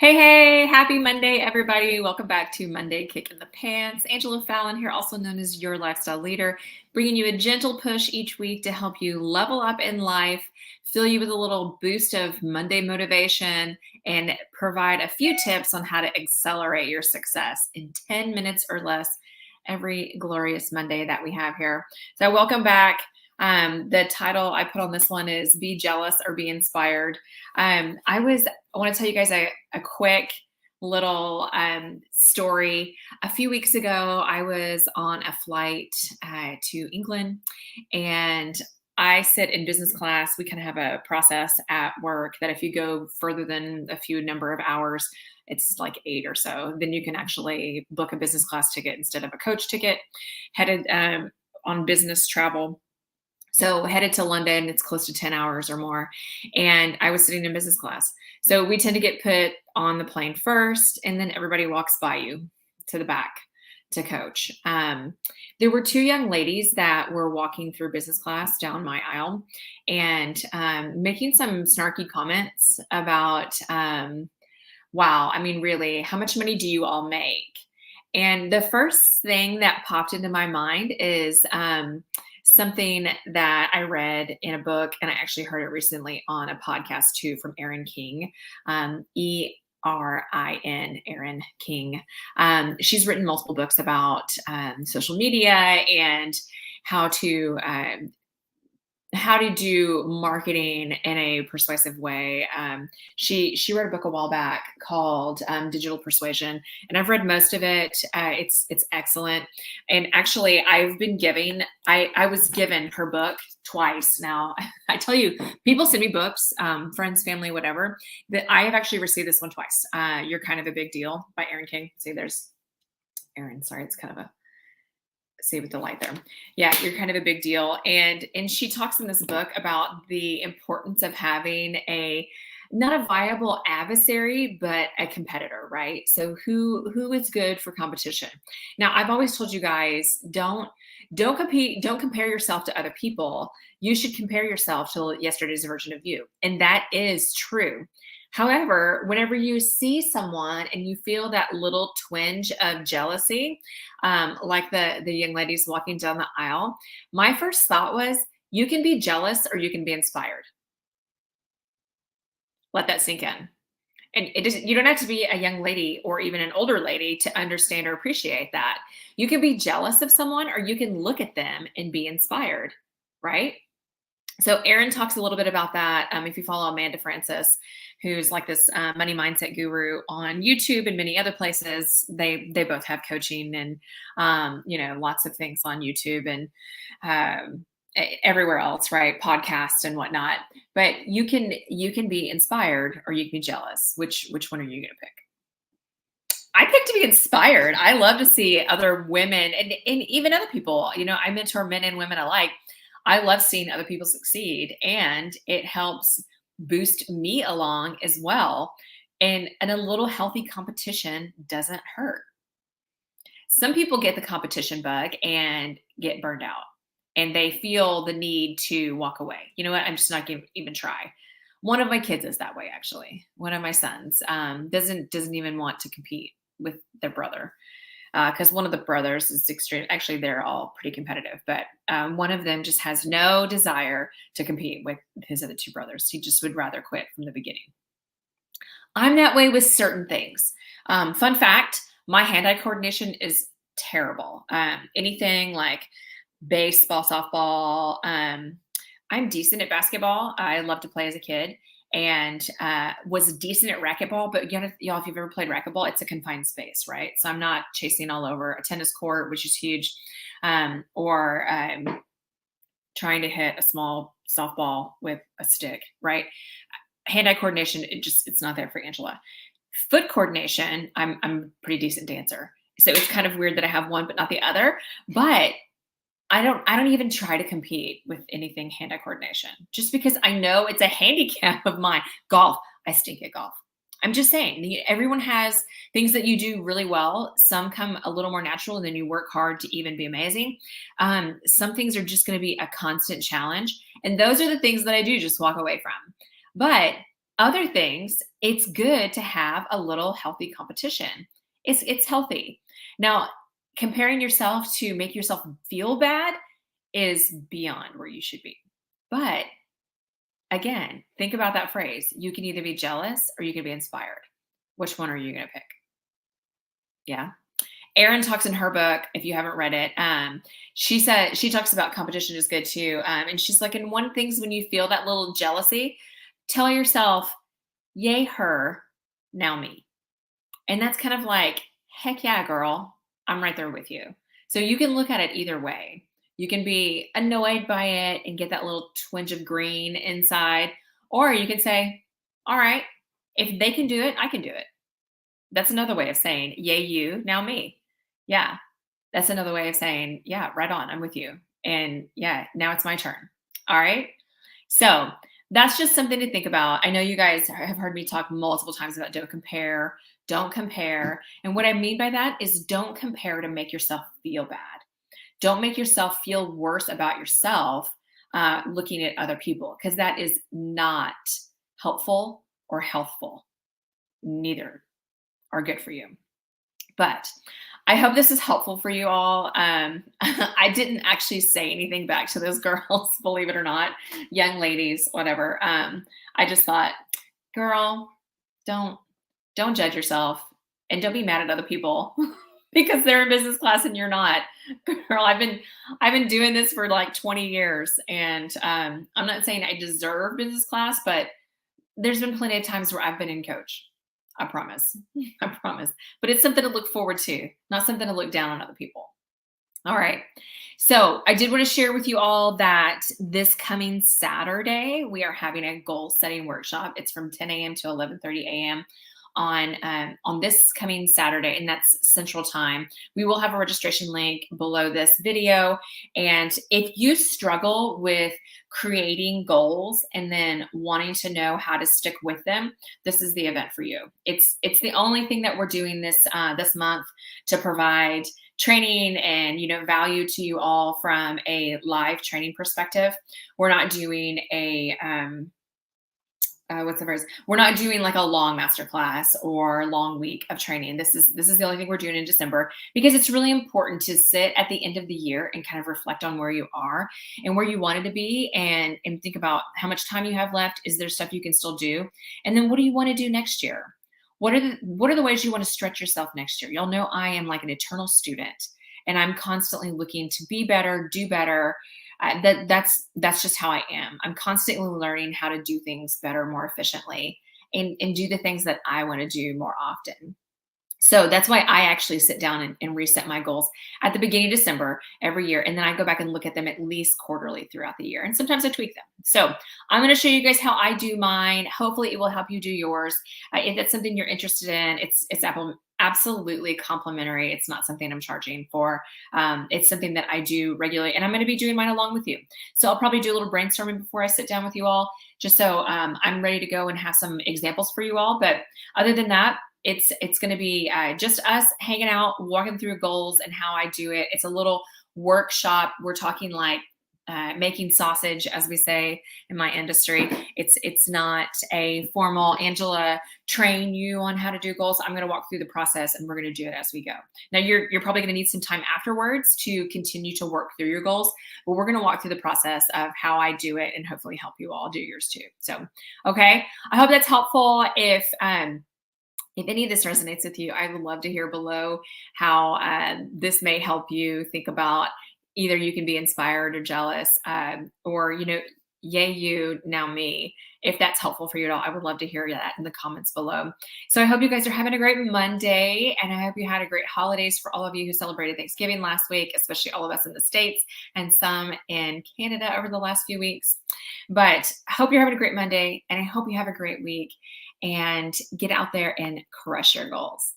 Hey, happy Monday, everybody. Welcome back to Monday Kick in the Pants. Angela Fallon here, also known as your lifestyle leader, bringing you a gentle push each week to help you level up in life, fill you with a little boost of Monday motivation, and provide a few tips on how to accelerate your success in 10 minutes or less every glorious Monday that we have here. So, welcome back. The title I put on this one is Be Jealous or Be Inspired. I want to tell you guys a quick little story. A few weeks ago, I was on a flight to England, and I sit in business class. We kind of have a process at work that if you go further than a few number of hours, it's like 8 or so, then you can actually book a business class ticket instead of a coach ticket. Headed on business travel. So headed to London, it's close to 10 hours or more. And I was sitting in business class. So we tend to get put on the plane first, and then everybody walks by you to the back to coach. There were 2 young ladies that were walking through business class down my aisle and making some snarky comments about, wow, I mean, really, how much money do you all make? And the first thing that popped into my mind is, something that I read in a book, and I actually heard it recently on a podcast too from Erin King, Erin, Erin King. She's written multiple books about social media and how to do marketing in a persuasive way. She wrote a book a while back called Digital Persuasion, and I've read most of it. It's excellent. And actually, I was given her book twice now. I tell you, people send me books, friends, family, whatever. That I have actually received this one twice. You're Kind of a Big Deal by Erin King. See, there's Erin. Sorry, it's kind of a see with the light there. Yeah, You're Kind of a Big Deal. And she talks in this book about the importance of having not a viable adversary, but a competitor, right? So who is good for competition? Now, I've always told you guys, don't compete, don't compare yourself to other people. You should compare yourself to yesterday's version of you. And that is true. However, whenever you see someone and you feel that little twinge of jealousy, like the young ladies walking down the aisle, my first thought was, you can be jealous or you can be inspired. Let that sink in. And you don't have to be a young lady or even an older lady to understand or appreciate that. You can be jealous of someone or you can look at them and be inspired, right? So Erin talks a little bit about that. If you follow Amanda Francis, who's like this money mindset guru on YouTube and many other places, they both have coaching and lots of things on YouTube and everywhere else, right? Podcasts and whatnot. But you can be inspired or you can be jealous. Which one are you going to pick? I picked to be inspired. I love to see other women and even other people. I mentor men and women alike. I love seeing other people succeed, and it helps boost me along as well. And a little healthy competition doesn't hurt. Some people get the competition bug and get burned out, and they feel the need to walk away. You know what? I'm just not going to even try. One of my kids is that way, actually. One of my sons doesn't even want to compete with their brother. Because one of the brothers is extreme. Actually, they're all pretty competitive, but one of them just has no desire to compete with his other 2 brothers. He just would rather quit from the beginning. I'm that way with certain things. Fun fact, my hand-eye coordination is terrible. Anything like baseball, softball. I'm decent at basketball. I loved to play as a kid and was decent at racquetball. But y'all, if you've ever played racquetball, it's a confined space, right? So I'm not chasing all over a tennis court, which is huge, or trying to hit a small softball with a stick, right? Hand-eye coordination, it's not there for Angela. Foot coordination, I'm a pretty decent dancer. So it's kind of weird that I have one but not the other. But I don't even try to compete with anything hand-eye coordination just because I know it's a handicap of mine. Golf, I stink at golf. I'm just saying, everyone has things that you do really well. Some come a little more natural and then you work hard to even be amazing. Some things are just going to be a constant challenge. And those are the things that I do just walk away from. But other things, it's good to have a little healthy competition. It's healthy. Now, comparing yourself to make yourself feel bad is beyond where you should be. But again, think about that phrase. You can either be jealous or you can be inspired. Which one are you going to pick? Yeah. Erin talks in her book, if you haven't read it, she said she talks about competition is good too. And she's like, and one things when you feel that little jealousy, tell yourself, yay her, now me. And that's kind of like, heck yeah, girl, I'm right there with you. So you can look at it either way. You can be annoyed by it and get that little twinge of green inside, or you can say, all right, if they can do it, I can do it. That's another way of saying, yay, you, now me. Yeah. That's another way of saying, yeah, right on. I'm with you. And yeah, now it's my turn. All right. So that's just something to think about. I know you guys have heard me talk multiple times about don't compare, don't compare. And what I mean by that is don't compare to make yourself feel bad. Don't make yourself feel worse about yourself looking at other people, because that is not helpful or healthful. Neither are good for you. But I hope this is helpful for you all. I didn't actually say anything back to those girls, believe it or not, young ladies, whatever. I just thought, girl, don't judge yourself and don't be mad at other people because they're in business class and you're not. Girl, I've been doing this for like 20 years, and I'm not saying I deserve business class, but there's been plenty of times where I've been in coach. I promise. I promise. But it's something to look forward to, not something to look down on other people. All right. So I did want to share with you all that this coming Saturday, we are having a goal setting workshop. It's from 10 a.m. to 11:30 a.m. On this coming Saturday, and that's Central Time. We will have a registration link below this video. And if you struggle with creating goals and then wanting to know how to stick with them, this is the event for you. It's the only thing that we're doing this month to provide training and value to you all from a live training perspective. We're not doing a what's the phrase? We're not doing like a long masterclass or long week of training. This is the only thing we're doing in December, because it's really important to sit at the end of the year and kind of reflect on where you are and where you wanted to be, and think about how much time you have left. Is there stuff you can still do? And then what do you want to do next year? What are the ways you want to stretch yourself next year? Y'all know I am like an eternal student, and I'm constantly looking to be better, do better. That's just how I am. I'm constantly learning how to do things better, more efficiently, and do the things that I want to do more often. So that's why I actually sit down and reset my goals at the beginning of December every year. And then I go back and look at them at least quarterly throughout the year. And sometimes I tweak them. So I'm going to show you guys how I do mine. Hopefully it will help you do yours. If that's something you're interested in, it's absolutely complimentary. It's not something I'm charging for. It's something that I do regularly, and I'm going to be doing mine along with you. So I'll probably do a little brainstorming before I sit down with you all, just so I'm ready to go and have some examples for you all. But other than that, it's going to be just us hanging out, walking through goals and how I do it. It's a little workshop. We're talking like making sausage, as we say in my industry. It's not a formal Angela train you on how to do goals. I'm going to walk through the process and we're going to do it as we go. Now you're probably going to need some time afterwards to continue to work through your goals, but we're going to walk through the process of how I do it and hopefully help you all do yours too. So, okay. I hope that's helpful. If any of this resonates with you, I would love to hear below how this may help you think about either you can be inspired or jealous, or, yay you, now me. If that's helpful for you at all, I would love to hear that in the comments below. So I hope you guys are having a great Monday, and I hope you had a great holidays for all of you who celebrated Thanksgiving last week, especially all of us in the States and some in Canada over the last few weeks. But I hope you're having a great Monday, and I hope you have a great week, and get out there and crush your goals.